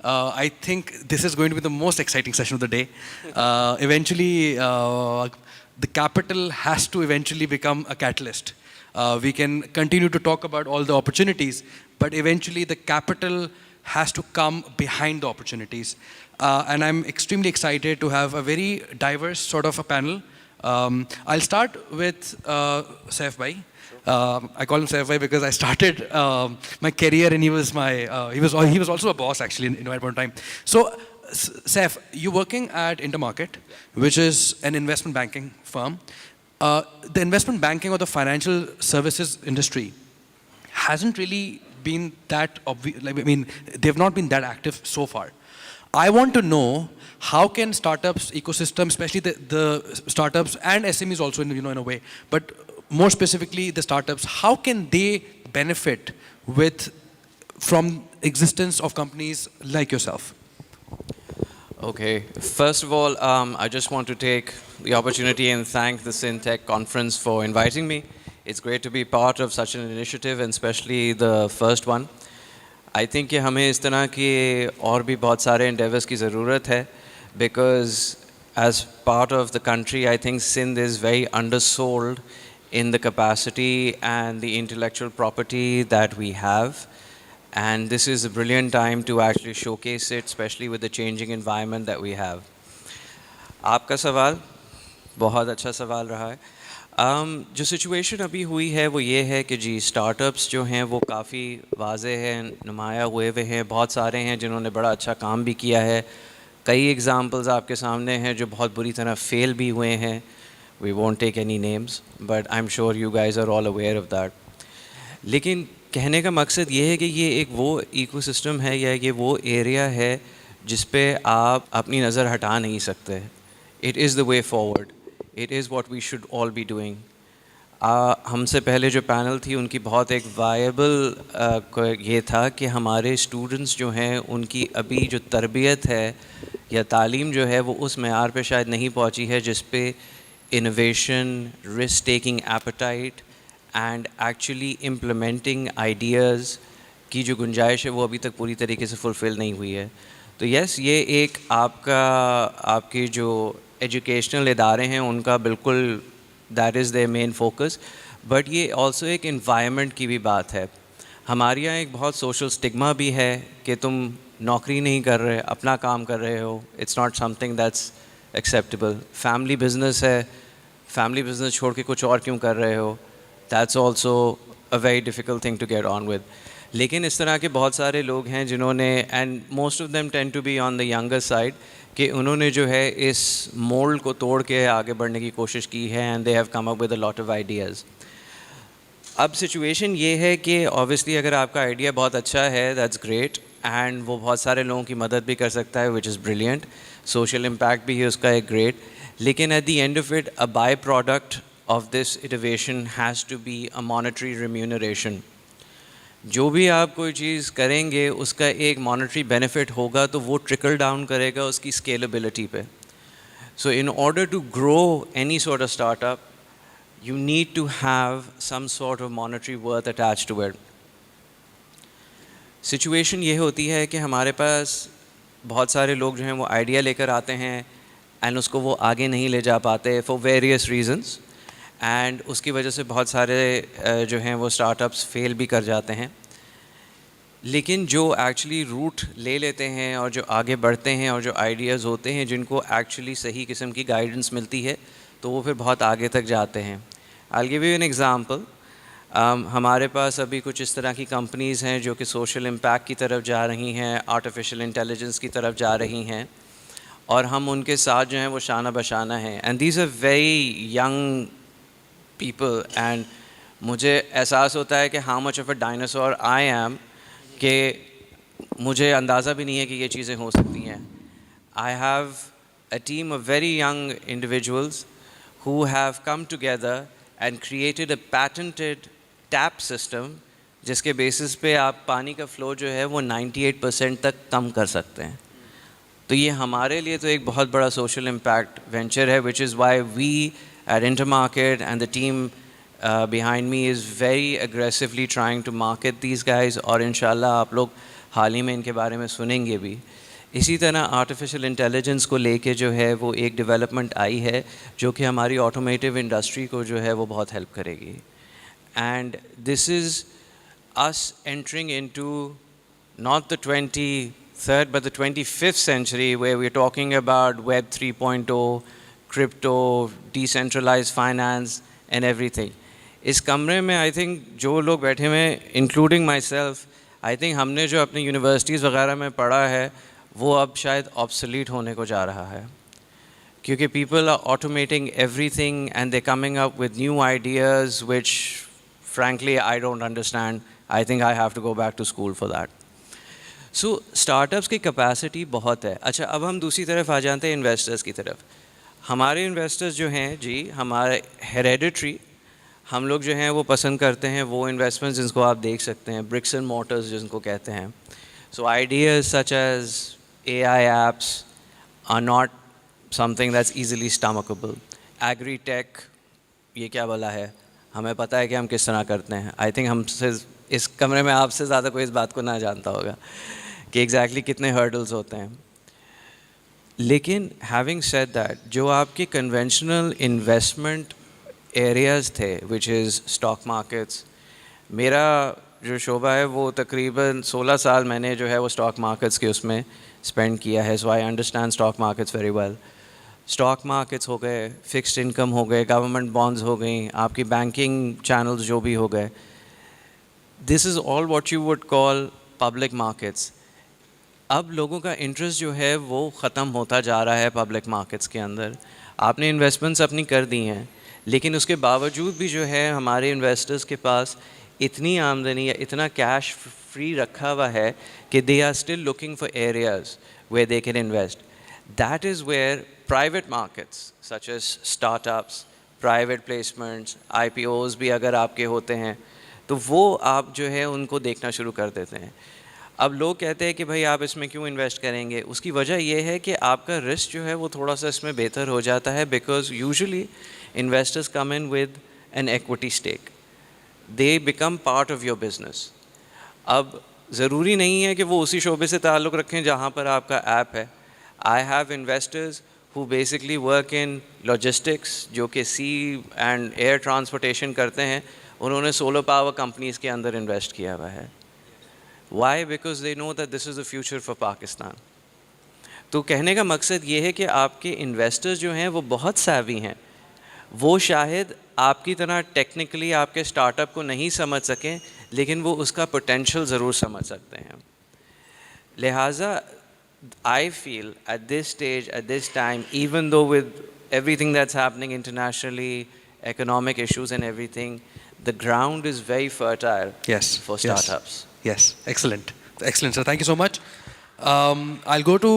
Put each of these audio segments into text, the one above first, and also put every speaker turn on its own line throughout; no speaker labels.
I think this is going to be the most exciting session of the day. Eventually, the capital has to eventually become a catalyst. We can continue to talk about all the opportunities, but eventually the capital has to come behind the opportunities. And I'm extremely excited to have a very diverse sort of a panel. I'll start with Saif Bhai. I call him Saif Bhai because I started my career and he was also a boss actually in one time. So Saif, you're working at Intermarket, which is an investment banking firm. The investment banking or the financial services industry hasn't really been that obvious. Like, I mean, they've not been that active so far. I want to know how can startups, ecosystem, especially the startups and SMEs also in a way, but more specifically the startups, how can they benefit from existence of companies like yourself?
Okay, first of all, I just want to take the opportunity and thank the Sindh Tech conference for inviting me. It's great to be part of such an initiative, and especially the first one. I think कि हमें इस तरह के और भी बहुत सारे endeavors की ज़रूरत है, because as part of the country, I think Sindh is very undersold in the capacity and the intellectual property that we have. And this is a brilliant time to actually showcase it, especially with the changing environment that we have. आपका सवाल बहुत अच्छा सवाल रहा है. जो situation अभी हुई है वो ये है कि जी स्टार्टअप्स जो हैं वो काफ़ी वाज़े हैं, नुमाया हुए हैं, बहुत सारे हैं जिन्होंने बड़ा अच्छा काम भी किया है. कई एग्जांपल्स आपके सामने हैं जो बहुत बुरी तरह फेल भी हुए हैं. We won't take any names, but I'm sure you guys are all aware of that. लेकिन कहने का मकसद ये है कि ये एक वो इकोसिस्टम है या ये वो एरिया है जिस पे आप अपनी नज़र हटा नहीं सकते. It is the way forward. It is what we should all be doing. हमसे पहले जो पैनल थी उनकी बहुत एक वायबल ये था कि हमारे स्टूडेंट्स जो हैं उनकी अभी जो तरबियत है या तालीम जो है वो उस मेयार पे शायद नहीं पहुंची है जिस पे innovation, risk-taking appetite and actually implementing ideas की जो गुंजाइश है वो अभी तक पूरी तरीके से फुलफ़िल नहीं हुई है. तो यस, ये एक आपकी जो एजुकेशनल इदारे हैं उनका बिल्कुल that is their main focus, but ये ऑल्सो एक इन्वायरमेंट की भी बात है. हमारे यहाँ एक बहुत सोशल स्टिग्मा भी है कि तुम नौकरी नहीं कर रहे, अपना काम कर रहे हो. It's not something that's acceptable. Family business है, फैमिली बिजनेस छोड़ के कुछ और क्यों कर रहे हो, that's also a very difficult thing to get on with. लेकिन इस तरह के बहुत सारे लोग हैं जिन्होंने, and most of them tend to be on the younger side, कि उन्होंने जो है इस मोल्ड को तोड़ के आगे बढ़ने की कोशिश की है and they have come up with a lot of ideas. अब सिचुएशन ये है कि ऑब्वियसली अगर आपका आइडिया बहुत अच्छा है दैट्स ग्रेट एंड वो बहुत सारे लोगों की मदद भी कर सकता है which is brilliant. Social impact भी है उसका एक ग्रेट. लेकिन at the end of it a by product of this innovation has to be a monetary remuneration. जो भी आप कोई चीज़ करेंगे उसका एक मॉनेटरी बेनिफिट होगा तो वो ट्रिकल डाउन करेगा उसकी स्केलेबिलिटी पे. So in order to grow any sort of startup you need to have some sort of monetary worth attached to it. Situation ये होती है कि हमारे पास बहुत सारे लोग जो हैं वो आइडिया लेकर आते हैं एंड उसको वो आगे नहीं ले जा पाते फॉर वेरियस रीजंस, एंड उसकी वजह से बहुत सारे जो हैं वो स्टार्टअप्स फेल भी कर जाते हैं. लेकिन जो एक्चुअली रूट ले लेते हैं और जो आगे बढ़ते हैं और जो आइडियाज़ होते हैं जिनको एक्चुअली सही किस्म की गाइडेंस मिलती है तो वो फिर बहुत आगे तक जाते हैं. I'll give you an example. हमारे पास अभी कुछ इस तरह की कंपनीज़ हैं जो कि सोशल इम्पैक्ट की तरफ जा रही हैं, आर्टिफिशियल इंटेलिजेंस की तरफ जा रही हैं, और हम उनके साथ जो हैं वो शाना बशाना हैं. And these are very young people and मुझे एहसास होता है कि how much of a dinosaur I am कि मुझे अंदाज़ा भी नहीं है कि ये चीज़ें हो सकती हैं. I have a team of very young individuals who have come together and created a patented tap system जिसके बेसिस पे आप पानी का फ़्लो जो है वो 98% तक कम कर सकते हैं. तो ये हमारे लिए तो एक बहुत बड़ा सोशल इम्पैक्ट वेंचर है, which is why we at Intermarket and the team behind me is very aggressively trying to market these guys. और इंशाल्लाह आप लोग हाल ही में इनके बारे में सुनेंगे भी। इसी तरह आर्टिफिशियल इंटेलिजेंस को लेके जो है वो एक डेवलपमेंट आई है जो कि हमारी ऑटोमेटिव इंडस्ट्री को जो है वो बहुत हेल्प करेगी। And this is us entering into not the 23rd but the 25th century, where we're talking about Web 3.0, crypto, decentralized finance and everything. इस कमरे में आई थिंक जो लोग बैठे हुए हैं including my self, I think हमने जो अपनी यूनिवर्सिटीज़ वगैरह में पढ़ा है वो अब शायद ऑब्सोलीट होने को जा रहा है, क्योंकि people are automating everything and they coming up with new ideas which frankly I don't understand. I think I have to go back to school for that. So startups की capacity बहुत है। अच्छा, अब हम दूसरी तरफ आ जाते हैं इन्वेस्टर्स की तरफ। हमारे इन्वेस्टर्स जो हैं जी, हमारे हेरेडिटरी हम लोग जो हैं वो पसंद करते हैं वो इन्वेस्टमेंट्स जिनको आप देख सकते हैं, ब्रिक्स एंड मोटर्स जिनको कहते हैं। So ideas such as AI apps are not something that's easily stomachable. Agri-tech, ये क्या भला है, हमें पता है कि हम किस तरह करते हैं। आई थिंक हमसे इस कमरे में आपसे ज़्यादा कोई इस बात को ना जानता होगा कि एग्जैक्टली कितने हर्डल्स होते हैं। लेकिन हैविंग सेड दैट, जो आपके कन्वेंशनल इन्वेस्टमेंट एरियाज़ थे विच इज़ स्टॉक मार्केट्स, मेरा जो शोबा है वो तकरीबन 16 साल मैंने जो है वो स्टॉक मार्केट्स के उसमें स्पेंड किया है। So I understand stock markets very well. Stock markets हो गए, फिक्स्ड इनकम हो गए, गवर्नमेंट बॉन्ड्स हो गई, आपकी बैंकिंग चैनल्स जो भी हो गए, this is all what you would call public markets. अब लोगों का इंटरेस्ट जो है वो ख़त्म होता जा रहा है पब्लिक मार्केट्स के अंदर। आपने इन्वेस्टमेंट्स अपनी कर दी हैं, लेकिन उसके बावजूद भी जो है हमारे इन्वेस्टर्स के पास इतनी आमदनी या इतना कैश फ्री रखा हुआ है कि they are still looking for areas where they can invest. That is where private markets such as startups, private placements, IPOs भी अगर आपके होते हैं तो वो आप जो है उनको देखना शुरू कर देते हैं। अब लोग कहते हैं कि भाई आप इसमें क्यों इन्वेस्ट करेंगे, उसकी वजह ये है कि आपका रिस्क जो है वो थोड़ा सा इसमें बेहतर हो जाता है, because usually investors come in with an equity stake, they become part of your business. अब ज़रूरी नहीं है कि वो उसी शोबे से ताल्लुक़ रखें जहाँ पर आपका ऐप है। I have investors who basically work in logistics, जो कि sea and air transportation करते हैं, उन्होंने solar power companies के अंदर invest किया हुआ है। Why? Because they know that this is the future for Pakistan. तो कहने का मकसद ये है कि आपके investors जो हैं वो बहुत savvy हैं, वो शायद आपकी तरह technically आपके startup को नहीं समझ सकें, लेकिन वो उसका potential ज़रूर समझ सकते हैं। लिहाजा I feel at this stage, at this time, even though with everything that's happening internationally, economic issues and everything, the ground is very fertile for startups.
Yes. Excellent. Excellent, sir. Thank you so much. I'll go to,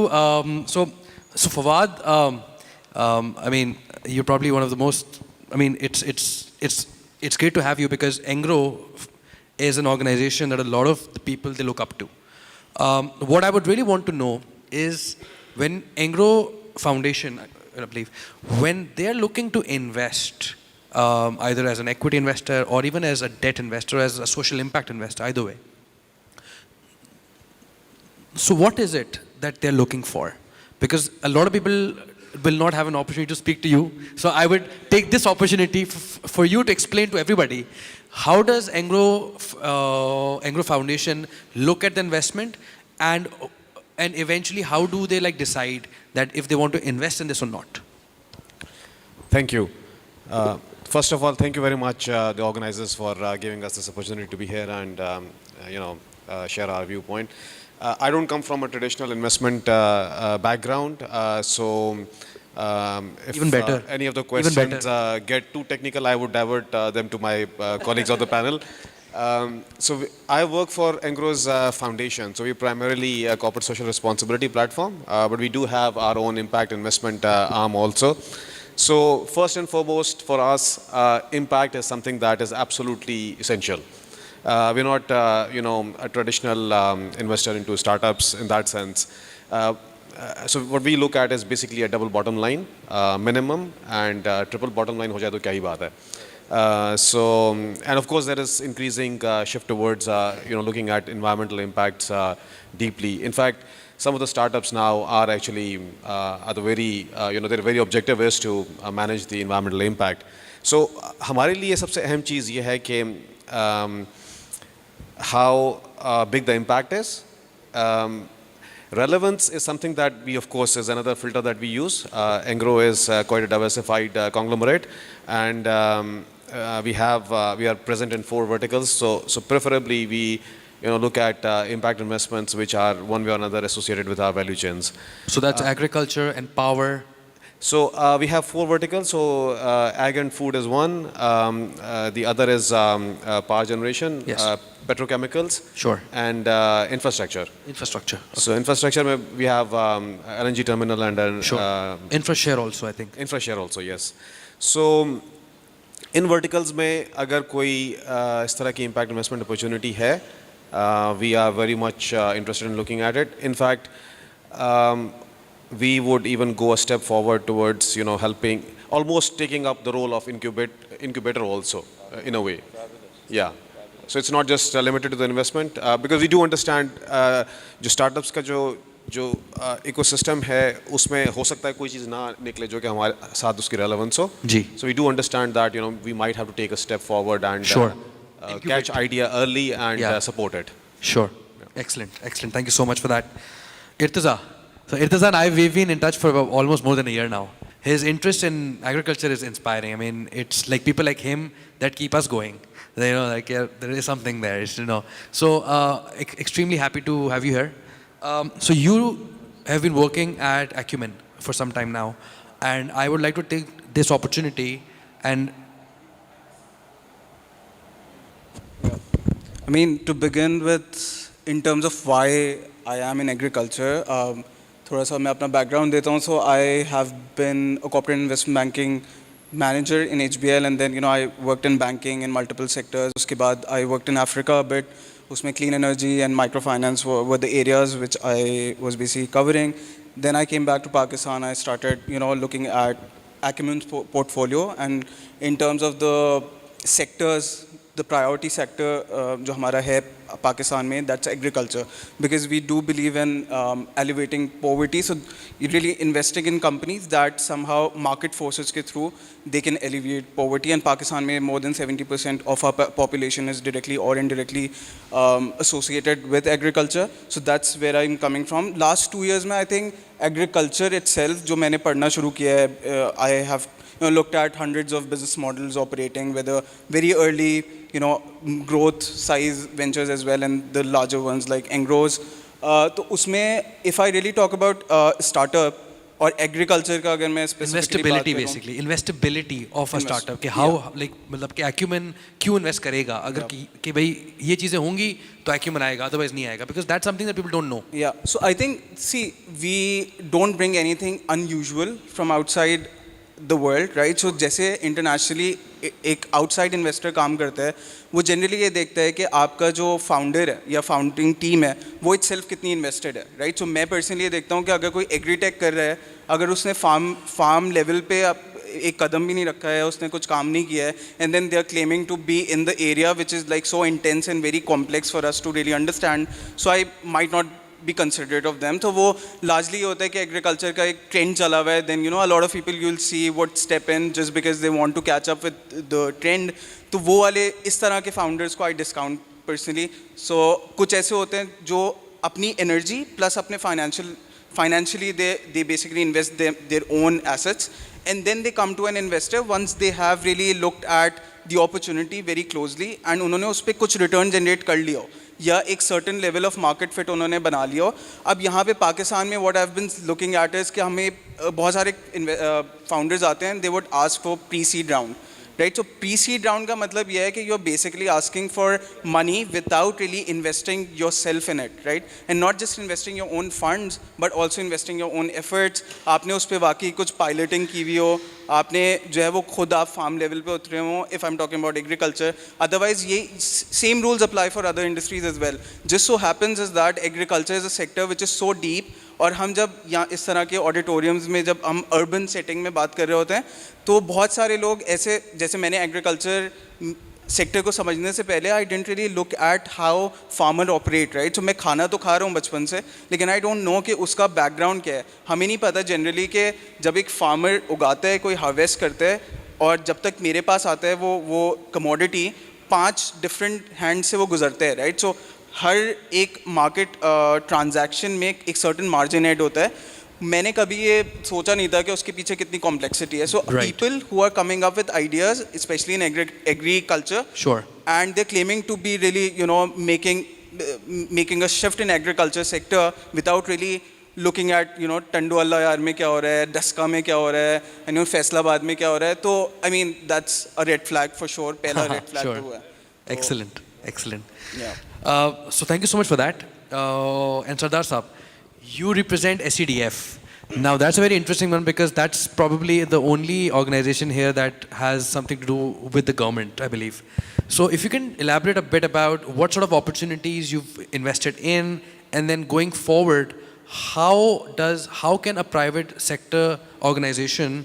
so Favad, I mean, you're probably one of the most, I mean, it's great to have you because Engro is an organization that a lot of the people, they look up to. What I would really want to know is when Engro Foundation, I believe, when they're looking to invest, either as an equity investor or even as a debt investor, as a social impact investor, either way. So what is it that they're looking for? Because a lot of people will not have an opportunity to speak to you. So I would take this opportunity for you to explain to everybody, how does Engro Foundation look at the investment, and eventually how do they like decide that if they want to invest in this or not?
Thank you. First of all, thank you very much, the organizers, for giving us this opportunity to be here and share our viewpoint. I don't come from a traditional investment background, so if
even better.
Any of the questions get too technical, I would divert them to my colleagues on the panel. I work for Engro's foundation, so we're primarily a corporate social responsibility platform, but we do have our own impact investment arm also. So first and foremost for us, impact is something that is absolutely essential. We're not, a traditional investor into startups in that sense. So what we look at is basically a double bottom line, minimum, and triple bottom line हो जाए तो क्या ही बात है. And of course, there is increasing shift towards looking at environmental impacts deeply. In fact, some of the startups now are actually are the very their very objective is to manage the environmental impact. So हमारे लिए सबसे अहम चीज़ ये है कि how big the impact is. Relevance is something that we, of course, is another filter that we use. Engro is quite a diversified conglomerate, and we are present in 4 verticals. So preferably we look at impact investments which are one way or another associated with our value chains.
So that's agriculture and power.
So we have 4 verticals. So ag and food is one. The other is power generation,
Yes.
Petrochemicals,
Sure.
and infrastructure.
Infrastructure.
So infrastructure, we have LNG terminal and
Sure. Infra-share also, I think.
infra-share also, yes. So in verticals में अगर कोई इस तरह की impact investment opportunity है, we are very much interested in looking at it. In fact, we would even go a step forward towards helping, almost taking up the role of incubator also in a way. Yeah. So it's not just limited to the investment because we do understand जो startups का जो ecosystem है उसमें हो सकता है कोई चीज़ ना निकले जो कि हमारे साथ उसकी relevance हो.
जी.
So we do understand that we might have to take a step forward and
Sure.
catch idea early and
Yeah.
support it.
Sure. Excellent. Excellent. Thank you so much for that. Irtaza. So Irtaza and we've been in touch for almost more than a year now. His interest in agriculture is inspiring. I mean, it's like people like him that keep us going. Like there is something there. So extremely happy to have you here. So you have been working at Acumen for some time now, and I would like to take this opportunity and.
I mean, to begin with, in terms of why I am in agriculture, थोड़ा सा मैं अपना background देता हूँ. So I have been a corporate investment banking manager in HBL, and then I worked in banking in multiple sectors. उसके बाद I worked in Africa a bit. उसमें clean energy and microfinance were the areas which I was basically covering. Then I came back to Pakistan. I started looking at Acumen's portfolio, and in terms of the sectors, the priority sector जो हमारा है Pakistan में, that's agriculture, because we do believe in elevating poverty. So you're really investing in companies that somehow market forces के through they can alleviate poverty. And Pakistan में more than 70% of our population is directly or indirectly associated with agriculture. So that's where I'm coming from. Last 2 years में I think agriculture itself जो मैंने पढ़ना शुरू किया है, I have looked at hundreds of business models operating, whether very early growth size ventures as well, and the larger ones like Engro's. तो उसमें if I really talk about startup और agriculture का अगर मैं specifically
investability basically investability of a startup कि how like मतलब कि Acumen क्यों invest करेगा अगर कि भाई ये चीजें होंगी तो Acumen आएगा, otherwise नहीं आएगा, because that's something that people don't know.
Yeah, so I think we don't bring anything unusual from outside the world, right? So जैसे internationally एक outside investor काम करता है, वो generally ये देखता है कि आपका जो founder है या founding team है, वो itself कितनी invested है, right? So मैं personally ये देखता हूँ कि अगर कोई agri-tech कर रहा है, अगर उसने farm level पे एक कदम भी नहीं रखा है, उसने कुछ काम नहीं किया है, and then they are claiming to be in the area which is like so intense and very complex for us to really understand, so I might not be considerate of them. तो वो largely होता है कि agriculture का एक trend चला हुआ है, then a lot of people you'll see would step in just because they want to catch up with the trend. तो वो वाले इस तरह के founders को I discount personally. So कुछ ऐसे होते हैं जो अपनी energy plus अपने financially they basically invest their own assets, and then they come to an investor once they have really looked at the opportunity very closely and उन्होंने उस पर कुछ return generate कर लिया हो या एक certain level of market fit उन्होंने बना लिया हो. अब यहाँ पे पाकिस्तान में what I've been looking at is कि हमें बहुत सारे founders आते हैं, they would ask for pre-seed round, right? So pre-seed round का मतलब यह है कि you're basically asking for money without really investing yourself in it, right? And not just investing your own funds, but also investing your own efforts. आपने उस पे वाकई कुछ piloting की हुई हो, आपने जो है वो खुद आप फार्म लेवल पे उतरे हो, if I am talking about agriculture. Otherwise ये same rules apply for other industries as well. जिस so happens is that agriculture is a sector which is so deep. और हम जब यहाँ इस तरह के ऑडिटोरियम्स में जब हम अर्बन सेटिंग में बात कर रहे होते हैं तो बहुत सारे लोग ऐसे, जैसे मैंने एग्रीकल्चर सेक्टर को समझने से पहले I don't really look at how farmer operate, right. So मैं खाना तो खा रहा हूँ बचपन से, लेकिन आई डोंट नो कि उसका बैकग्राउंड क्या है. हमें नहीं पता जनरली कि जब एक फार्मर उगाता है, कोई हार्वेस्ट करता है, और जब तक मेरे पास आता है वो कमोडिटी 5 डिफरेंट हैंड से वो गुजरते हैं, राइट. सो हर एक मार्केट ट्रांजैक्शन में एक सर्टेन मार्जिन ऐड होता है. मैंने कभी ये सोचा नहीं था कि उसके पीछे कितनी कॉम्प्लेक्सिटी है. So people who are coming up with ideas, specially in agriculture,
Sure.
and they're claiming to be really, you know, making a shift in agriculture sector without really looking at, you know, टंडुअल्ला यार में क्या हो रहा है, डस्का में क्या हो रहा है, and you know, फैसलाबाद में क्या हो रहा है. तो I mean that's a red flag for sure. पहला red flag तो है.
Excellent, excellent.
Yeah.
So thank you so much for that. And Sardar Saab, you represent SEDF. Now that's a very interesting one because that's probably the only organization here that has something to do with the government, I believe. So if you can elaborate a bit about what sort of opportunities you've invested in, and then going forward, how can a private sector organization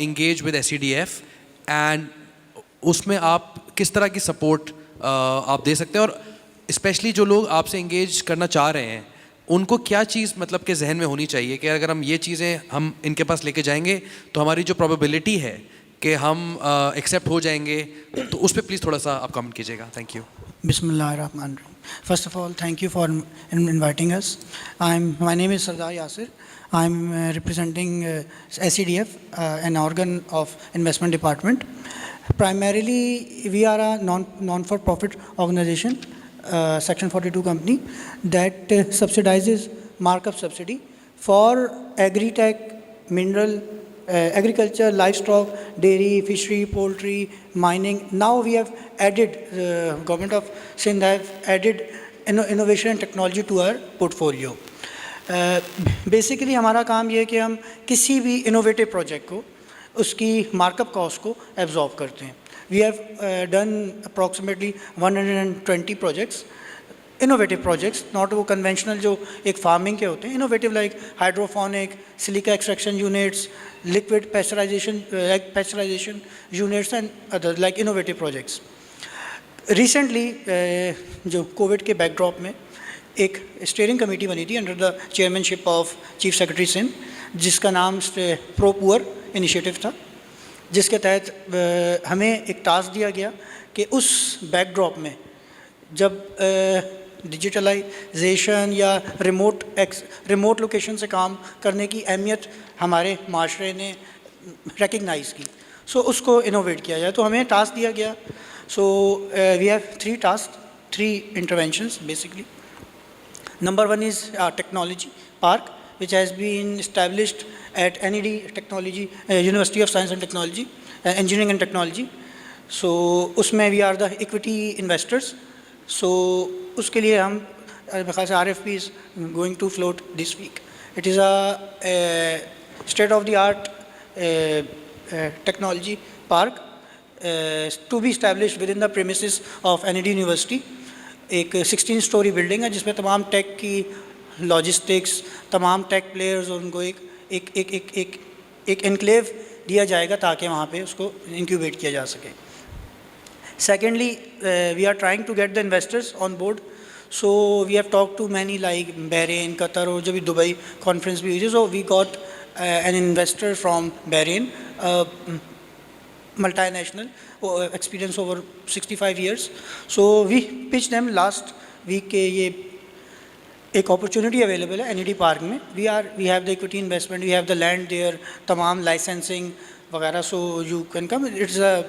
engage with SEDF, and उसमें आप किस तरह की support आप दे सकते हैं, और especially जो लोग आपसे engage करना चाह रहे हैं उनको क्या चीज़ मतलब के जहन में होनी चाहिए कि अगर हम ये चीज़ें हम इनके पास लेके जाएंगे तो हमारी जो प्रोबेबिलिटी है कि हम एक्सेप्ट हो जाएंगे, तो उस पर प्लीज़ थोड़ा सा आप कमेंट कीजिएगा. Thank you.
Bismillahirrahmanirrahim. First of all, thank you for inviting us. My name is Sardar Yasir. I'm representing SEDF, an organ of investment department. Primarily, we are a non-for-profit organization, Section 42 company that subsidizes markup subsidy for agri-tech, mineral, agriculture, livestock, dairy, fishery, poultry, mining. Now we have added, government of Sindh have added innovation and technology to our portfolio. Basically हमारा काम ये है कि हम किसी भी innovative project को उसकी markup cost को absorb करते हैं. We have done approximately 120 projects, innovative projects, not वो conventional जो एक farming के होते हैं, innovative like hydroponic, silica extraction units, liquid pasteurization units and other like innovative projects. Recently जो COVID के backdrop में एक steering committee बनी थी under the chairmanship of Chief Secretary Sindh, जिसका नाम Pro Poor Initiative था, जिसके तहत हमें एक टास्क दिया गया कि उस बैकड्रॉप में जब डिजिटलाइजेशन या रिमोट लोकेशन से काम करने की अहमियत हमारे माशरे ने रिकग्नाइज़ की, सो उसको इनोवेट किया जाए. तो हमें टास्क दिया गया. So we have 3 task, 3 interventions basically. Number 1 is technology park, which has been established at NED Technology, University of Science and Technology, Engineering and Technology. So उसमें we are the equity investors. So उसके लिए हम RFP is going to float this week. It is a state-of-the-art technology park to be established within the premises of NED University. एक 16-story building है जिसमें तमाम take की logistics, तमाम take players और उनको एक एनक्लेव दिया जाएगा ताकि वहाँ पे उसको इंक्यूबेट किया जा सके. Secondly we are trying to get the investors on board. So we have talk to many like Bahrain, Qatar, और जब भी दुबई कॉन्फ्रेंस भी हुई थी, so we got an investor from Bahrain, multinational, experience over 65 years. So we pitched them last week के ये एक opportunity available है NED Park में. We have the equity investment, we have the land there, तमाम licensing वगैरह, so you can come. It's a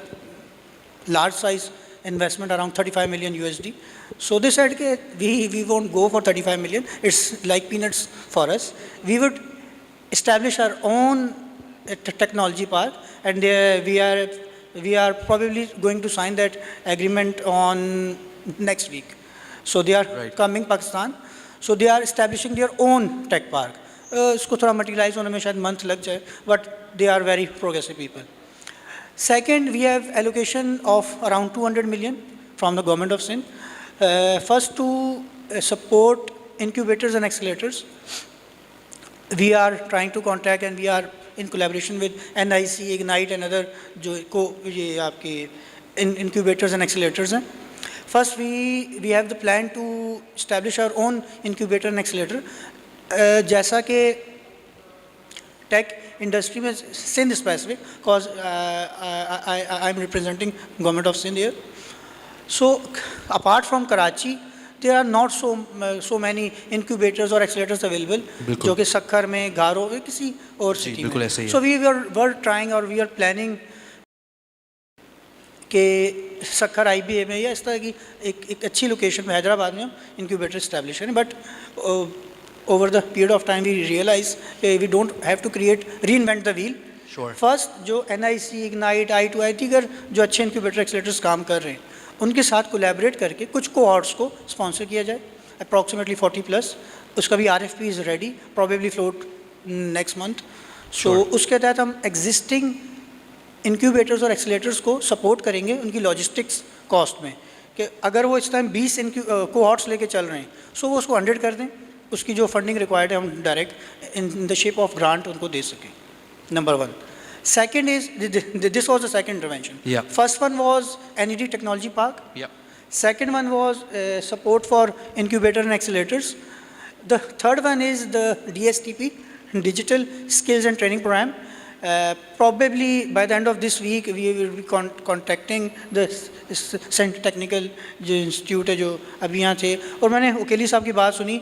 large size investment, around 35 million USD. So they said कि we won't go for 35 million. It's like peanuts for us. We would establish our own technology park, and we are probably going to sign that agreement on next week. So they are coming Pakistan. So they are establishing their own tech park. इसको थोड़ा materialise होने में शायद month लग जाए, but they are very progressive people. Second, we have allocation of around 200 million from the government of Sindh. First, to support incubators and accelerators. We are trying to contact and we are in collaboration with NIC, Ignite and other incubators and accelerators. First, we have the plan to establish our own incubator and accelerator. जैसा कि tech industry में Sindh specific, because I am representing government of Sindh here. So apart from Karachi, there are not so many incubators or accelerators available जो कि सक्खर में, गारो में, किसी और city में. So we were trying or we are planning कि Sukkur IBA में या इस तरह की एक अच्छी लोकेशन में हैदराबाद में हम incubator establish करें. But over the period of time we realize we don't have to reinvent the wheel.
Sure.
First, जो NIC, Ignite, I2IT अगर जो अच्छे incubator accelerators काम कर रहे हैं उनके साथ कोलैबोरेट करके कुछ कोहॉर्ट्स को स्पॉन्सर किया जाए, अप्रॉक्सीमेटली 40+. उसका भी RFP is ready, probably float next month. So उसके तहत हम एग्जिस्टिंग इंक्यूबेटर्स और एक्सीलेटर्स को सपोर्ट करेंगे उनकी लॉजिस्टिक्स कॉस्ट में, कि अगर वो इस टाइम 20 कोहॉर्ट्स लेके चल रहे हैं सो वो उसको 100 कर दें, उसकी जो फंडिंग रिक्वायर्ड है हम direct in the shape of grant उनको दे सकें. Number 1. Second is, this was the second intervention.
Yeah.
First one was NED Technology Park.
Yeah.
Second one was support for incubator and accelerators. The third one is the DSTP, Digital Skills and Training Program. Probably by the end of this week, we will be contacting the Sindh Technical Institute जो अभी यहाँ थे, और मैंने उकेली साहब की बात सुनी.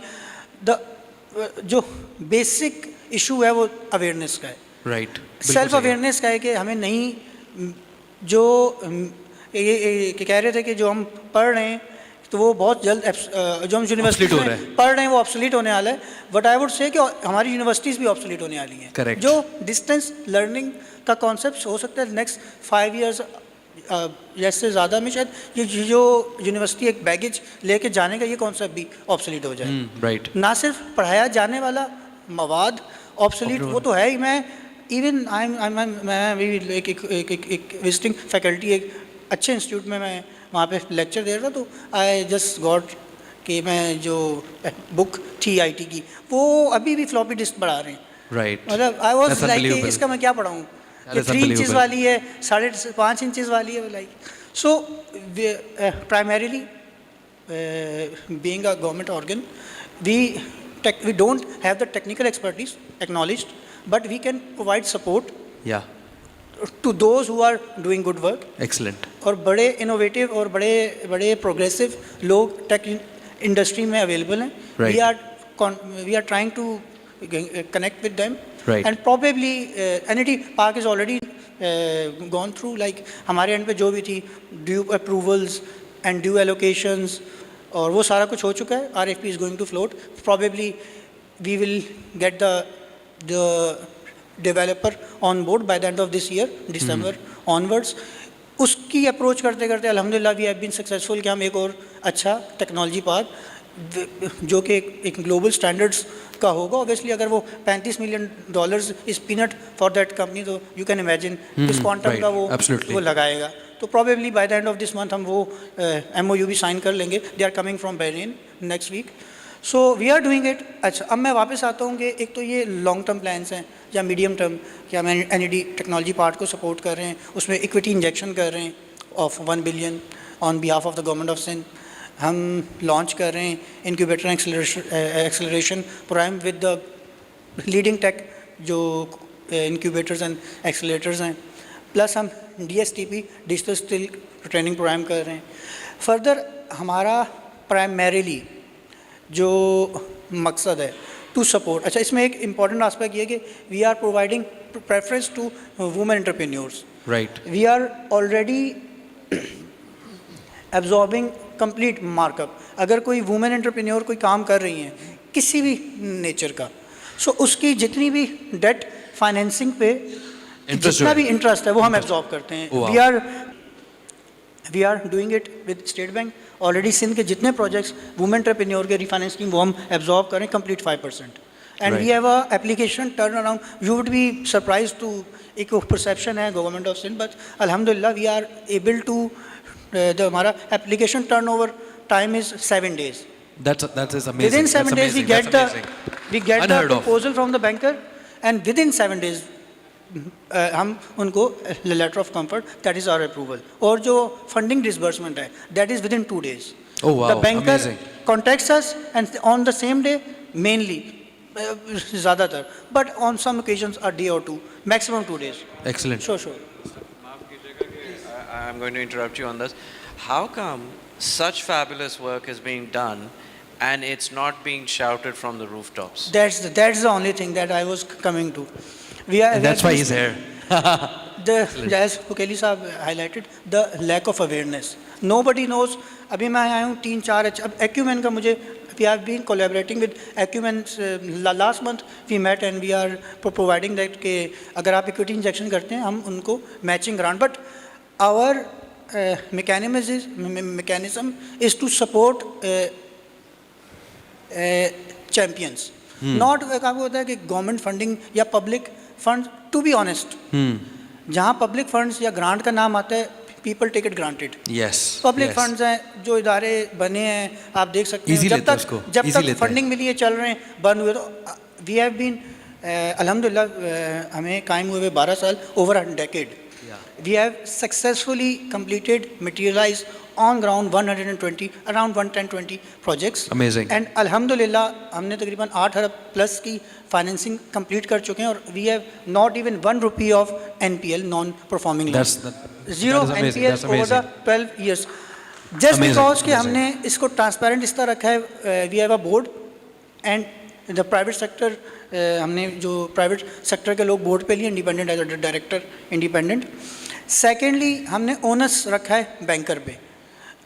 जो बेसिक इशू है वो अवेयरनेस का है.
राइट.
सेल्फ अवेयरनेस का है कि हमें नहीं, जो ये कह रहे थे कि जो हम पढ़ रहे हैं तो वो बहुत जल्द जो हम यूनिवर्सिटी में पढ़ रहे हैं वो ऑब्सोलीट होने वाला है. बट आई वुड से कि हमारी यूनिवर्सिटीज़ भी ऑब्सोलीट होने वाली हैं.
Correct.
जो डिस्टेंस लर्निंग का कॉन्सेप्ट हो सकता है नेक्स्ट 5 years जैसे ज़्यादा में शायद ये जो यूनिवर्सिटी एक बैगेज लेके जाने का ये कॉन्सेप्ट भी ऑब्सोलीट हो जाए.
राइट.
ना सिर्फ पढ़ाया जाने वाला मवाद ऑब्सोलीट, वो तो है ही. मैं एक विजिटिंग फैकल्टी एक अच्छे इंस्टीट्यूट में मैं वहाँ पे लेक्चर दे रहा था, तो आई जस्ट गॉट कि मैं जो बुक थी IT की वो अभी भी फ्लॉपी डिस्क बढ़ा रहे हैं.
राइट.
मतलब आई वाज लाइक इसका मैं क्या पढ़ाऊँ, ये 3 inches वाली है, 5.5 inches वाली है, like. So primarily being a government organ we don't have the technical expertise acknowledged, but we can provide support to those who are doing good work.
Excellent.
और बड़े इनोवेटिव और बड़े प्रोग्रेसिव लोग tech industry में available हैं. we are trying to connect with them.
Right.
And probably NED Park is already gone through, like हमारे and पे जो भी थी due approvals and due allocations और वो सारा कुछ हो चुका है. RFP is going to float. Probably we will get the developer on board by the end of this year, December onwards. उसकी अप्रोच करते करते अल्हम्दुलिल्लाह we have been successful कि हम एक और अच्छा टेक्नोलॉजी पार्क जो कि एक ग्लोबल स्टैंडर्ड्स का होगा. ऑब्वियसली अगर वो $35 million is peanut for that company, तो यू कैन इमेजिन किस क्वांटम का वो लगाएगा. तो probably by the end of this month हम वो MOU भी साइन कर लेंगे. They are coming from Bahrain next week. So we are doing it. अच्छा, अब मैं वापस आता हूँ कि एक तो ये लॉन्ग टर्म प्लान्स हैं या मीडियम टर्म, कि हम NED टेक्नोलॉजी पार्ट को सपोर्ट कर रहे हैं, उसमें इक्विटी इंजेक्शन कर रहे हैं of 1 billion on behalf of the government of Sindh. हम लॉन्च कर रहे हैं incubator acceleration program with the leading tech जो इंक्यूबेटर्स एंड एक्सेलरेटर्स हैं. प्लस हम DSTP digital skill training program कर रहे हैं. फर्दर हमारा प्राइमरीली जो मकसद है टू सपोर्ट, अच्छा इसमें एक इम्पॉर्टेंट आस्पेक्ट ये है कि we are providing preference to women entrepreneurs.
Right.
We are already absorbing complete markup. अगर कोई वुमेन एंटरप्रेन्योर कोई काम कर रही हैं किसी भी नेचर का, सो उसकी जितनी भी डेट फाइनेंसिंग पे जितना भी इंटरेस्ट है वो हम एब्जॉर्ब करते हैं. We are doing it with state bank. Already Sindh के जितने प्रोजेक्ट्स वुमेन एंटरप्रेन्योर के रिफाइनेंस स्कीम वो हम एब्जॉर्ब करें complete 5%. and we have a application turnaround. You would be surprised to एक perception है government of Sindh, but alhamdulillah we are able to the हमारा application turnover time is 7 days.
That is amazing.
Within 7 days we get the
Unheard of.
proposal from the banker, and within 7 days हम उनको letter of comfort, that is our approval. और जो funding disbursement है, that is within 2 days.
Oh wow,
The banker
amazing.
contacts us and on the same day, mainly, ज़्यादातर, but on some occasions a day or two, maximum 2 days.
Excellent.
Sure.
I'm going to interrupt you on this. How come such fabulous work is being done and it's not being shouted from the rooftops?
That's the only thing that I was coming to.
And that's why he's here.
As Uqaili Sahab highlighted, the lack of awareness. Nobody knows. अभी मैं आया हूँ 3-4 अब Acumen का मुझे we have been collaborating with Acumen last month we met and we are providing that कि अगर आप equity injection करते हैं हम उनको matching grant, but our mechanism is to support champions. Not आपको होता है कि government funding या public funds, to be honest, जहाँ public funds या grant का नाम आता है, people take it granted.
Yes.
Public
yes.
funds हैं, जो इदारे बने हैं, आप देख सकते हैं, जब तक funding मिली है, चल रहे हैं, बंद हुए तो we have been, alhamdulillah, हमें कायम हुए 12 साल, over a decade. We have successfully completed, materialized on ground around 110-120 projects.
Amazing.
And alhamdulillah, हमने तकरीबन 8 अरब plus की financing complete कर चुके हैं और we have not even 1 rupee of NPL, non-performing loans. Zero NPL over the 12 years. Just because कि हमने इसको transparent इस तरह रखा है, we have a board and the private sector, हमने जो private sector के लोग board पे लिए, independent as a director, independent. Secondly, हमने onus रखा है banker पे.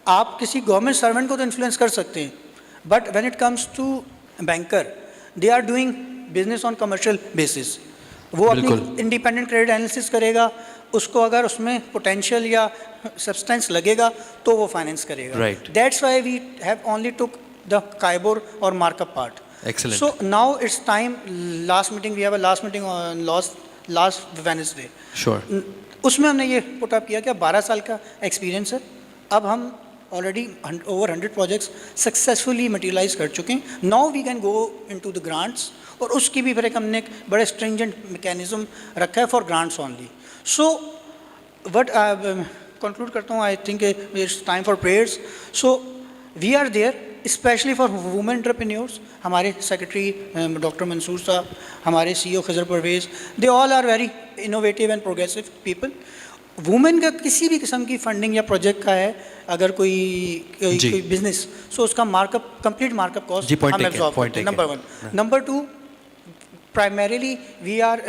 आप किसी गवर्नमेंट सर्वेंट को तो इन्फ्लुएंस कर सकते हैं, but when it comes to banker, they are doing business on commercial basis. वो अपनी इंडिपेंडेंट क्रेडिट एनालिसिस करेगा, उसको अगर उसमें पोटेंशियल या सब्सटेंस लगेगा तो वो फाइनेंस करेगा. That's why we have only took the KIBOR और markup part.
Excellent.
So now it's time. Last meeting we have a last meeting on last Wednesday.
Sure.
उसमें हमने ये पुट अप किया कि 12 साल का एक्सपीरियंस है. अब हम already over 100 projects successfully materialize कर चुके हैं. Now we can go into the grants, और उसकी भी फिर एक हमने बड़े stringent mechanism रखा है for grants only. So what conclude करता हूँ, I think it's time for prayers. So we are there especially for women entrepreneurs. हमारे secretary Dr. Mansoor साहब, हमारे CEO Khizar Pervez, they all are very innovative and progressive people. Women का किसी भी किस्म की फंडिंग या प्रोजेक्ट का है, अगर कोई बिजनेस, सो उसका मार्कअप, कंप्लीट मार्कअप कॉस्ट हम एब्जॉर्ब करते हैं. Number 1. Number 2, primarily we are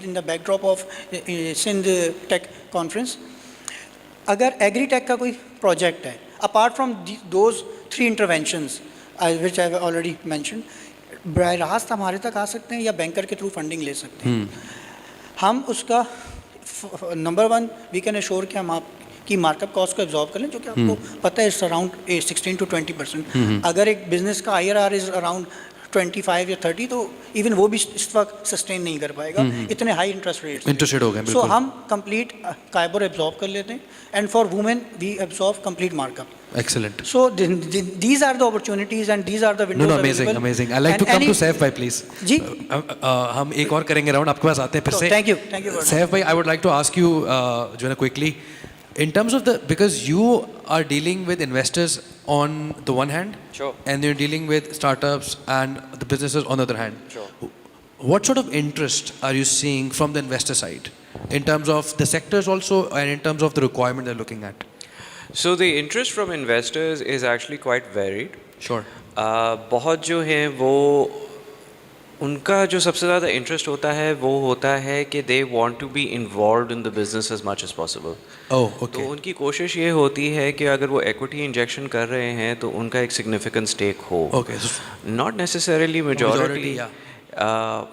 in the backdrop of Sindh tech conference. अगर एग्री टेक का कोई प्रोजेक्ट है, apart from those 3 interventions which I have already mentioned, बराह रास्त हमारे तक आ सकते हैं या बैंकर के थ्रू फंडिंग ले सकते हैं. हम उसका नंबर 1 वी कैन एश्योर कि हम आपकी मार्कअप कॉस्ट को एब्जॉर्ब कर लें, जो कि आपको पता है अराउंड 16 to 20%. अगर एक बिजनेस का IRR इज अराउंड 25 या 30, तो इवन वो भी इस वक्त सस्टेन नहीं कर पाएगा, इतने हाई इंटरेस्ट रेट
हो गए.
सो हम कंप्लीट काइबोर एब्जॉर्ब कर लेते हैं, and for women we absorb complete markup.
Excellent.
So these are the opportunities and these are the windows.
No, amazing. I'd like to come to Saif bhai, please.
जी.
हम एक और करेंगे round, आपके पास आते हैं फिर से.
Thank you.
Saif bhai, I would like to ask you, जो है ना, quickly, in terms of because you are dealing with investors on the one hand,
sure,
and you're dealing with startups and the businesses on the other hand.
Sure.
What sort of interest are you seeing from the investor side, in terms of the sectors also, and in terms of the requirement they're looking at?
So the interest from investors is actually quite varied.
Sure.
बहुत जो हैं वो, उनका जो सबसे ज़्यादा interest होता है वो होता है कि they want to be involved in the business as much as possible.
Oh, okay.
तो उनकी कोशिश ये होती है कि अगर वो equity injection कर रहे हैं तो उनका एक significant stake हो.
Okay.
Not necessarily majority.
Yeah.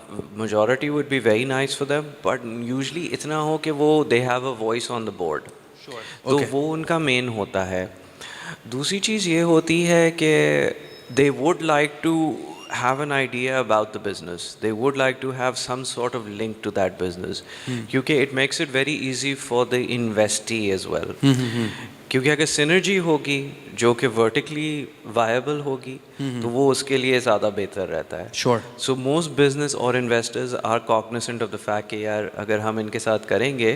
Majority would be very nice for them, but usually इतना हो कि वो they have a voice on the board.
Sure.
तो
Okay.
वो उनका मेन होता है. दूसरी चीज़ ये होती है कि they would like to have an idea about the business. They would like to have some sort of link to that business. क्योंकि it makes it very easy for the investee as well. क्योंकि अगर synergy होगी जो कि vertically viable होगी तो वो उसके लिए ज़्यादा बेहतर रहता है.
Sure.
So most business or investors are cognizant of the fact कि यार अगर हम इनके साथ करेंगे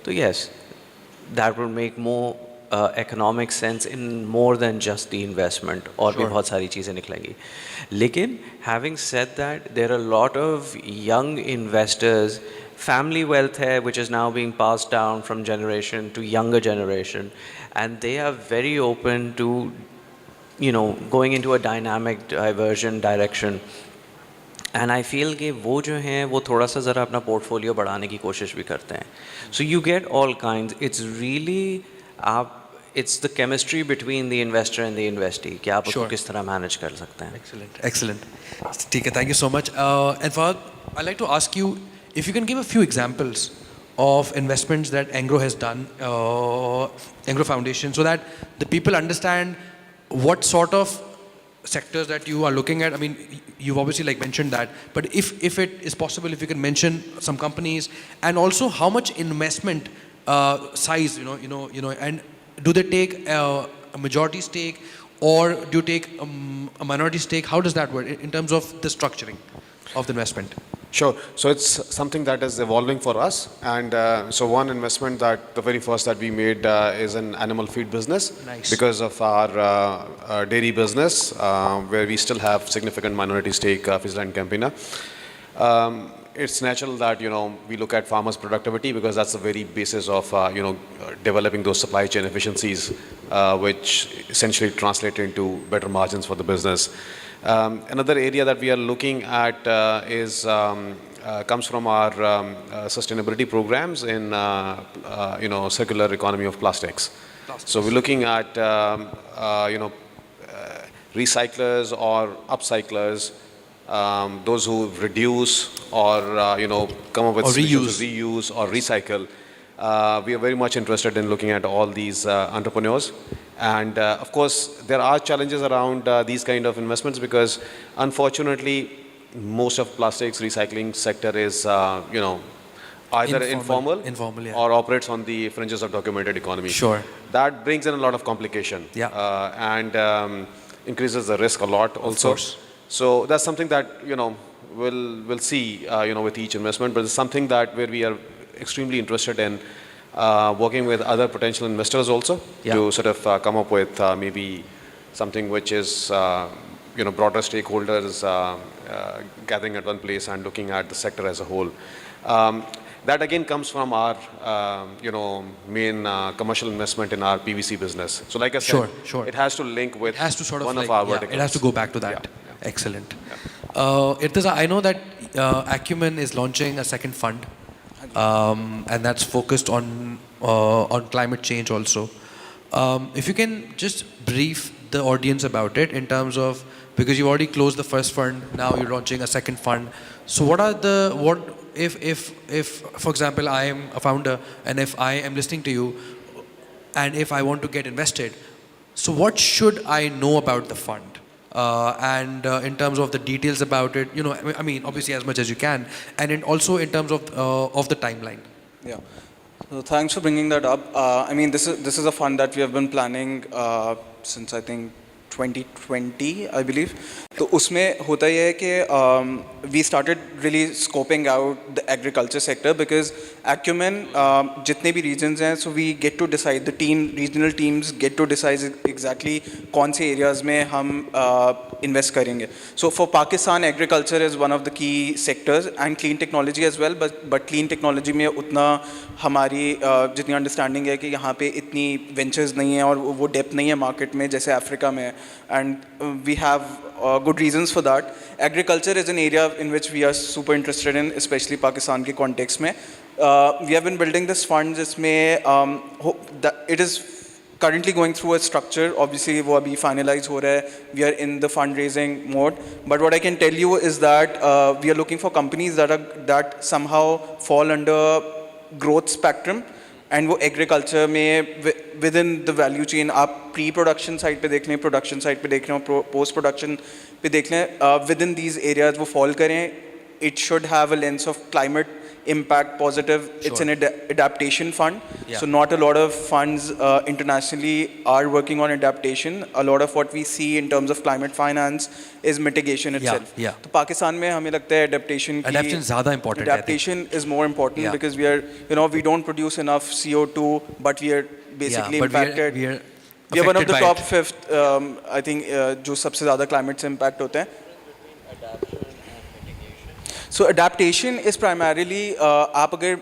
तो yes, that will make more economic sense in more than just the investment और भी बहुत सारी चीज़ें निकलेंगी. लेकिन having said that, there are a lot of young investors, family wealth है which is now being passed down from generation to younger generation, and they are very open to, you know, going into a dynamic diversion direction. And I feel कि वो जो हैं वो थोड़ा सा ज़रा अपना portfolio बढ़ाने की कोशिश भी करते हैं. So you get all kinds. It's really it's the chemistry between the investor and the investee कि आप उसको किस तरह manage कर सकते हैं.
Excellent. ठीक है, thank you so much. And Favad, I'd like to ask you if you can give a few examples of investments that Engro has done, Engro Foundation, so that the people understand what sort of sectors that you are looking at. I mean, you've obviously like mentioned that, but if it is possible, if you can mention some companies, and also how much investment size, and do they take a majority stake, or do you take a minority stake? How does that work in terms of the structuring of the investment?
Sure. So it's something that is evolving for us. And so one investment that the very first that we made is an animal feed business.
Nice.
Because of our dairy business, where we still have significant minority stake, Fizla and Campina. It's natural that, we look at farmers' productivity because that's the very basis of, developing those supply chain efficiencies, which essentially translate into better margins for the business. Another area that we are looking at comes from our sustainability programs in circular economy of plastics. So we're looking at recyclers or upcyclers, those who reduce or come up with solutions to reuse or recycle. We are very much interested in looking at all these entrepreneurs. And of course, there are challenges around these kind of investments because, unfortunately, most of plastics recycling sector is, either informal
yeah.
or operates on the fringes of documented economy.
Sure.
That brings in a lot of complication.
Yeah.
And increases the risk a lot also.
Of course.
So that's something that, we'll see, with each investment, but it's something that where we are extremely interested in working with other potential investors also to sort of come up with maybe something which is, broader stakeholders gathering at one place and looking at the sector as a whole. That again comes from our, main commercial investment in our PVC business. So like I said,
Sure.
it has to link with
It has to sort of
one
like,
of our
yeah,
verticals.
it has to go back to that.
Yeah.
Excellent. I know that Acumen is launching a second fund, and that's focused on climate change also. If you can just brief the audience about it in terms of, because you've already closed the first fund, now you're launching a second fund. So if for example I am a founder and if I am listening to you and if I want to get invested, so what should I know about the fund? And in terms of the details about it, I mean, obviously as much as you can, and also in terms of the timeline.
Yeah. So thanks for bringing that up. I mean, this is a fund that we have been planning since I think 2020, I believe. तो उसमें होता ये है कि we started really scoping out the agriculture sector because Acumen, जितने भी regions हैं, so we get to decide, regional teams get to decide exactly कौन से areas में हम invest करेंगे. So for Pakistan, agriculture is one of the key sectors and clean technology as well, but clean technology में उतना हमारी जितनी understanding है कि यहाँ पे इतनी ventures नहीं है और वो depth नहीं है market में जैसे Africa में, and we have good reasons for that. Agriculture is an area in which we are super interested in, especially Pakistan के context में. We have been building this fund जिसमें it is currently going through a structure. Obviously वो अभी finalize हो रहा है. We are in the fundraising mode. But what I can tell you is that we are looking for companies that somehow fall under growth spectrum. And वो agriculture में with in the value chain आप pre production side पे देख लें, production side पे देख लें और पोस्ट प्रोडक्शन पे देख लें, विद इन दीज एरियाज वो फॉल करें. It should have a lens of climate impact positive. Sure. It's an adaptation fund. Yeah. So not a lot of funds internationally are working on adaptation. A lot of what we see in terms of climate finance is mitigation itself.
Yeah. Yeah.
तो पाकिस्तान में हमें लगता है adaptation
ज़्यादा important.
Adaptation is more important because we are, we don't produce enough CO2, but we are basically impacted. We are one of the top 5th, I think, जो सबसे ज़्यादा climate से impact होते हैं. So adaptation is primarily आप अगर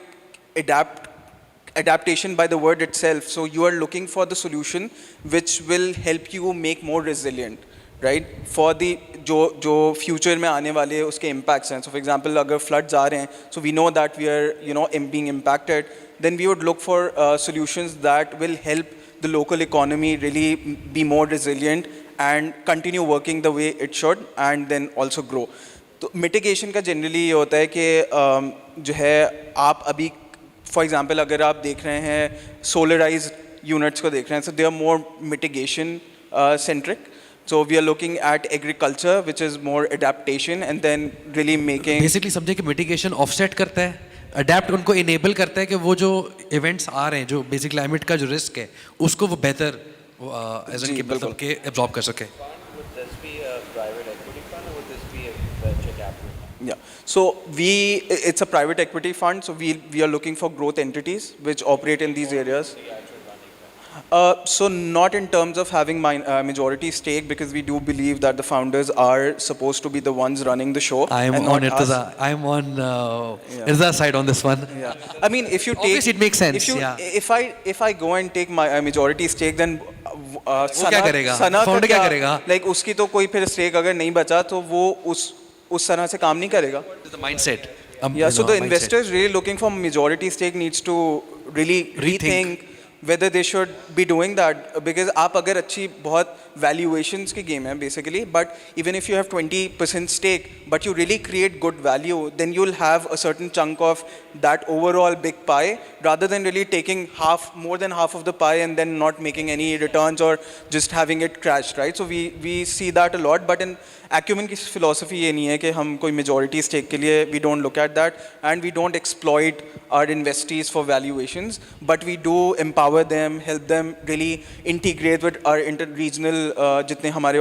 adaptation by the word itself, so you are looking for the solution which will help you make more resilient, right? For the जो future में आने वाले उसके impacts हैं. So for example अगर floods आ रहे हैं, so we know that we are being impacted, then we would look for solutions that will help the local economy really be more resilient and continue working the way it should and then also grow. तो mitigation का generally ये होता है कि जो है आप अभी फॉर एग्जांपल अगर आप देख रहे हैं सोलराइज यूनिट्स को देख रहे हैं, so they are more mitigation centric. So we are looking at agriculture, which is more adaptation, and then really making.
Basically समझे कि mitigation offset करता है, adapt उनको enable करता है कि वो जो events आ रहे हैं, जो basic climate का जो risk है, उसको वो बेहतर as in मतलब के absorb कर सके.
Would this be a private equity fund or would this be a venture capital fund?
Yeah. So it's a private equity fund. So we are looking for growth entities which operate in these areas. So not in terms of having majority stake, because we do believe that the founders are supposed to be the ones running the show.
I am on Irza's side on this one.
Yeah. I mean, if you take,
obviously it makes sense.
If I go and take my majority stake, then
क्या करेगा? Founder क्या करेगा?
Like उसकी तो कोई फिर stake अगर नहीं बचा तो वो उस तरह से काम नहीं करेगा.
The mindset.
Yeah. So the investors really looking for majority stake needs to really rethink whether they should be doing that, because आप अगर अच्छी बहुत valuations की game है basically, but even if you have 20% stake but you really create good value, then you'll have a certain chunk of that overall big pie rather than really taking more than half of the pie and then not making any returns or just having it crashed, right? So we see that a lot, but in Acumen की philosophy ये नहीं है कि हम कोई majority stake के लिए we don't look at that and we don't exploit our investees for valuations, but we do empower them, help them really integrate with our inter-regional जितने हमारे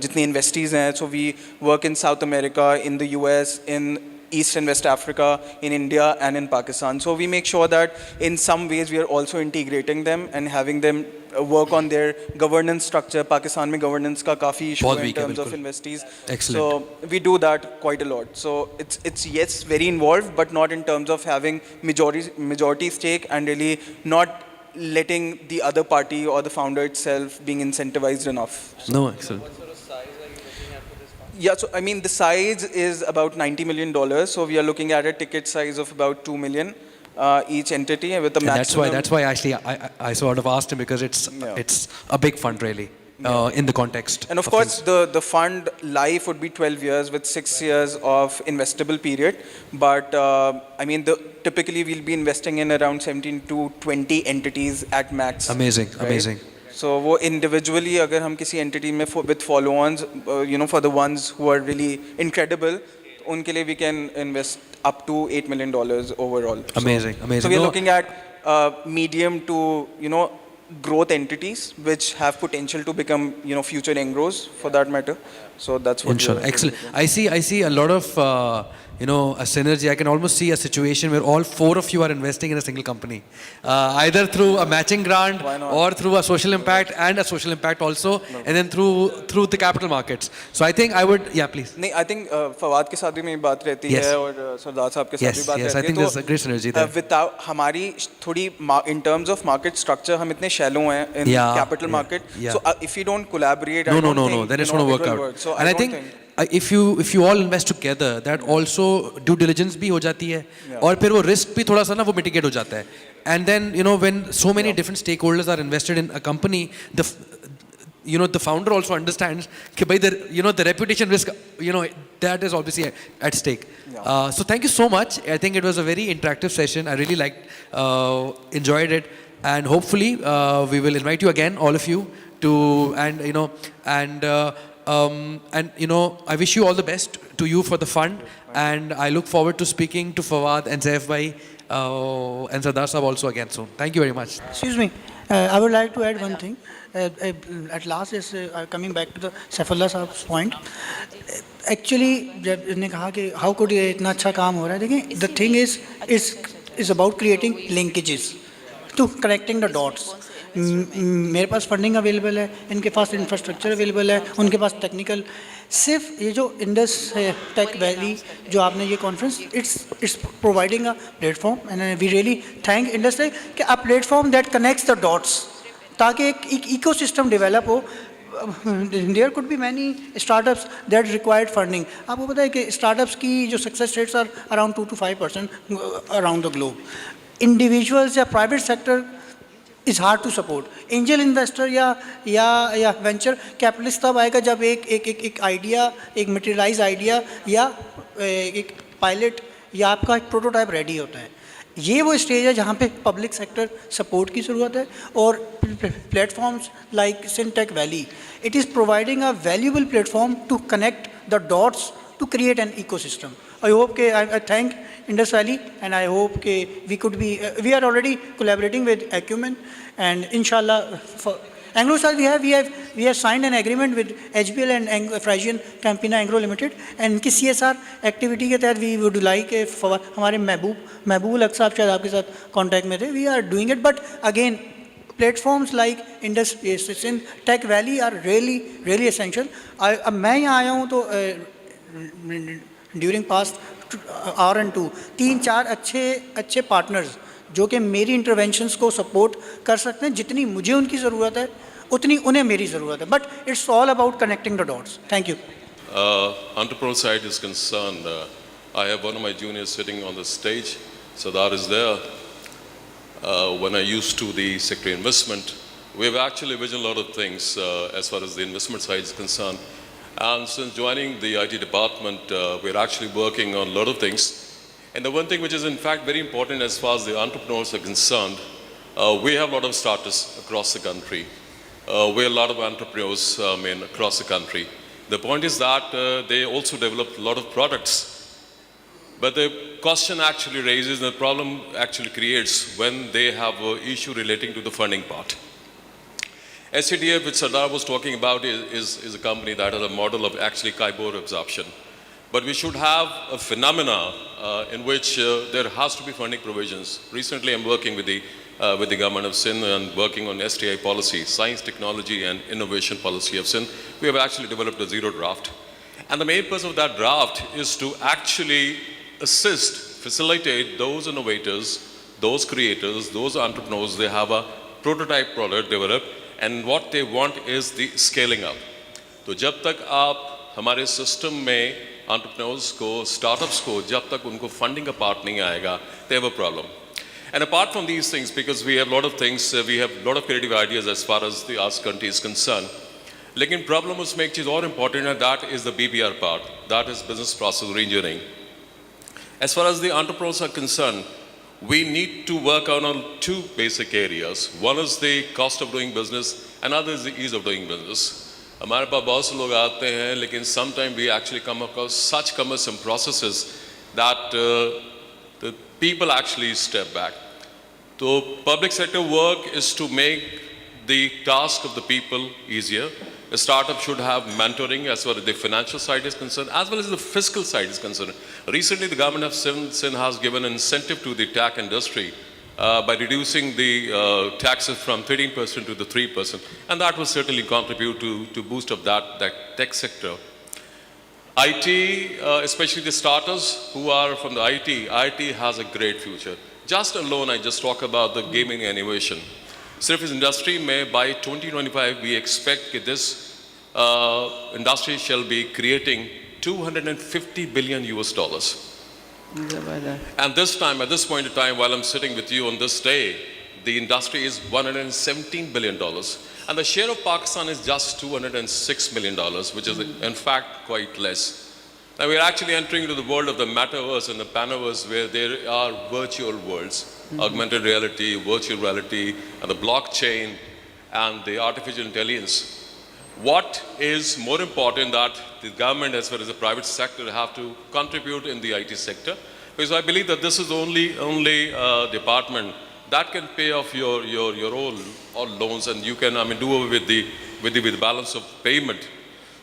जितने investees हैं. So we work in South America, in the US, in East and West Africa, in India and in Pakistan. So we make sure that in some ways we are also integrating them and having them work on their governance structure. Pakistan में governance का काफ़ी issue in terms of investees.
Excellent.
So we do that quite a lot. So it's yes very involved, but not in terms of having majority stake and really not letting the other party or the founder itself being incentivized enough.
No, excellent.
What sort of size are you looking at for this fund?
Yeah, so I mean the size is about $90 million. So we are looking at a ticket size of about 2 million each entity with a maximum.
That's why actually I sort of asked him, because it's a big fund really. In the context.
And of course, the fund life would be 12 years with 6 years of investable period. But I mean, typically we'll be investing in around 17 to 20 entities at max.
Amazing,
right?
amazing.
So वो individually अगर हम किसी entity में with follow-ons, for the ones who are really incredible, उनके लिए we can invest up to $8 million overall.
Amazing, amazing.
So we're looking at medium to, growth entities which have potential to become future Engros for that matter. So that's what
Inshallah. Excellent. I see a lot of a synergy. I can almost see a situation where all 4 of you are investing in a single company, either through a matching grant or through a social impact and a social impact also, and then through the capital markets. So I think I would, please.
नहीं, I think Fawad के साथ भी मेरी बात रहती है और सरदार साहब के साथ भी बात रहती है.
Yes, I think there's a great synergy there.
Without हमारी थोड़ी in terms of market structure हम इतने shallow हैं in capital market. So if we don't collaborate,
no, then it's going to work out.
So
and I think if you all invest together, that also due diligence भी हो जाती है, और फिर वो risk भी थोड़ा सा ना वो mitigate हो जाता है. And then when so many different stakeholders are invested in a company, the founder also understands that by the reputation risk, that is obviously at stake. So thank you so much. I think it was a very interactive session. I really enjoyed it, and hopefully we will invite you again, all of you, I wish you all the best to you for the fund, and I look forward to speaking to Fawad and Zaif bhai and Sardar Sahab also again soon. Thank you very much.
Excuse me, I would like to add one thing. At last is coming back to the Saifullah Sahab's point. Actually, जब इसने कहा कि how could ये इतना अच्छा काम हो रहा है, देखिए, the thing is about creating linkages, to connecting the dots. मेरे पास फंडिंग अवेलेबल है, इनके पास इंफ्रास्ट्रक्चर अवेलेबल है, उनके पास टेक्निकल, सिर्फ ये जो इंडस टेक वैली जो आपने ये conference, it's providing a platform, and we really thank Indus tech कि a platform that connects the dots, ताकि एक इकोसिस्टम डेवलप हो. There could be many startups that required funding. आपको पता है कि स्टार्टअप्स की जो success rates are around 2 to 5% around the globe. Individuals या private sector is hard to support. Angel investor या venture capitalist तब आएगा जब एक आइडिया, एक मटेरियलाइज आइडिया या एक पायलट या आपका एक प्रोटोटाइप रेडी होता है. ये वो स्टेज है जहाँ पे पब्लिक सेक्टर सपोर्ट की ज़रूरत है, और platforms like Sindh tech valley, it is providing a valuable platform to connect the dots to create an ecosystem. I hope I thank Indus Valley, and I hope we could be, we are already collaborating with Acumen, and inshallah for Engro side we have signed an agreement with HBL and Frisian Campina Engro Limited, and इनकी CSR activity के तहत we would like हमारे महबूब luck साहब शायद आपके साथ contact में थे, we are doing it, but again platforms like Indus Sindh Tech Valley are really essential. अब मैं यहाँ आया हूँ तो ड्यूरिंग पास्ट आवर एंड 3-4 अच्छे पार्टनर्स जो कि मेरी इंटरवेंशंस को सपोर्ट कर सकते हैं. जितनी मुझे उनकी ज़रूरत है उतनी उन्हें मेरी ज़रूरत है, but it's all about connecting the dots. Thank you.
Entrepreneur side is concerned, I have one of my juniors sitting on the stage, Sardar is there. When I used to the sector investment, we have actually visioned a lot of things as far as the investment side is concerned. And since joining the IT department, we're actually working on a lot of things. And the one thing which is in fact very important as far as the entrepreneurs are concerned, we have a lot of starters across the country. We have a lot of entrepreneurs across the country. The point is that they also develop a lot of products. But the question actually raises, the problem actually creates when they have an issue relating to the funding part. STEVTA, which Sardar was talking about, is a company that has a model of actually keyboard absorption. But we should have a phenomena in which there has to be funding provisions. Recently, I'm working with the government of Sindh and working on STI policy, Science, Technology and Innovation Policy of Sindh. We have actually developed a zero draft. And the main purpose of that draft is to actually assist, facilitate those innovators, those creators, those entrepreneurs. They have a prototype product developed, and what they want is the scaling up. तो जब तक आप हमारे system में entrepreneurs को, startups को, जब तक उनको funding का part नहीं आएगा, they have a problem. And apart from these things, because we have a lot of things, we have a lot of creative ideas as far as the arts country is concerned. लेकिन problem उसमें एक चीज़ और important है, that is the BPR part, that is business process reengineering. As far as the entrepreneurs are concerned, we need to work on two basic areas. One is the cost of doing business, another is the ease of doing business. हमारे पास बहुत से लोग आते हैं, लेकिन sometimes we actually come across such cumbersome processes that the people actually step back. So public sector work is to make the task of the people easier. A startup should have mentoring as far as the financial side is concerned, as well as the fiscal side is concerned. Recently, the government of Sindh has given an incentive to the tech industry by reducing the taxes from 13% to the 3%, and that will certainly contribute to boost of that tech sector. IT, especially the starters who are from the IT has a great future. Just alone, I just talk about the gaming innovation. सिर्फ इस industry में by 2025 we expect that this industry shall be creating $250 billion. And this time, at this point in time, while I'm sitting with you on this day, the industry is $117 billion. And the share of Pakistan is just $206 million, which is in fact quite less. Now we're actually entering into the world of the metaverse and the panaverse, where there are virtual worlds, augmented reality, virtual reality, and the blockchain and the artificial intelligence. What is more important that the government as well as the private sector have to contribute in the IT sector? Because I believe that this is only department that can pay off your all loans, and you can do away with the balance of payment.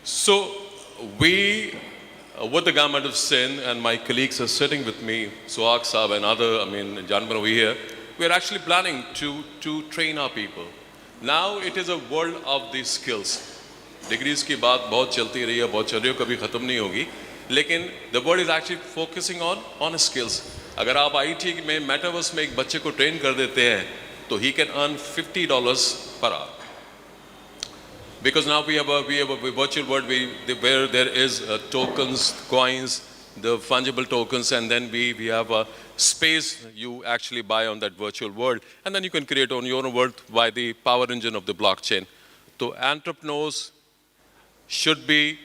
So we, with the government of Sindh, and my colleagues are sitting with me, Suhag Saab and other gentlemen over here, we are actually planning to train our people. Now it is a world of the skills. Degrees की बात बहुत चलती रही है, बहुत चल रही है, कभी ख़त्म नहीं होगी. लेकिन the world is actually focusing on skills. अगर आप IT में metaverse में एक बच्चे को train कर देते हैं, तो he can earn $50 per hour. Because now we have a virtual world where there is tokens, coins, the fungible tokens, and then we have a space you actually buy on that virtual world, and then you can create on your own world by the power engine of the blockchain. So entrepreneurs should be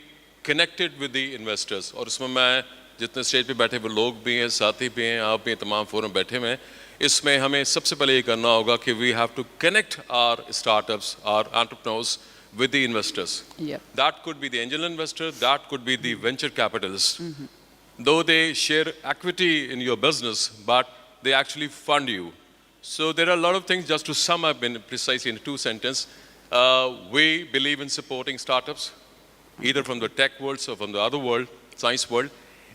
connected with the investors. और इसमें मैं जितने stage पे बैठे हुए लोग भी हैं, साथी भी हैं, आप भी तमाम फोरम बैठे हुए हैं, इसमें हमें सबसे पहले ये करना होगा कि we have to connect our startups, our entrepreneurs with the investors.
Yeah.
That could be the angel investor, that could be the venture capitalist. Though they share equity in your business, but they actually fund you. So there are a lot of things. Just to sum up precisely in 2 sentences, we believe in supporting startups, either from the tech world or from the other world, science world.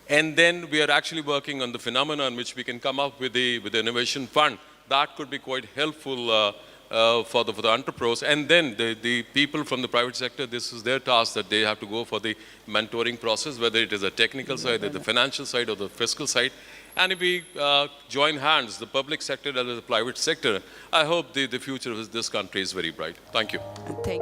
And then we are actually working on the phenomenon which we can come up with the innovation fund. That could be quite helpful for the entrepreneurs. And then the people from the private sector, this is their task, that they have to go for the mentoring process, whether it is a technical side, the financial side, or the fiscal side. And if we join hands, the public sector and the private sector, I hope the future of this country is very bright. Thank you.
Thank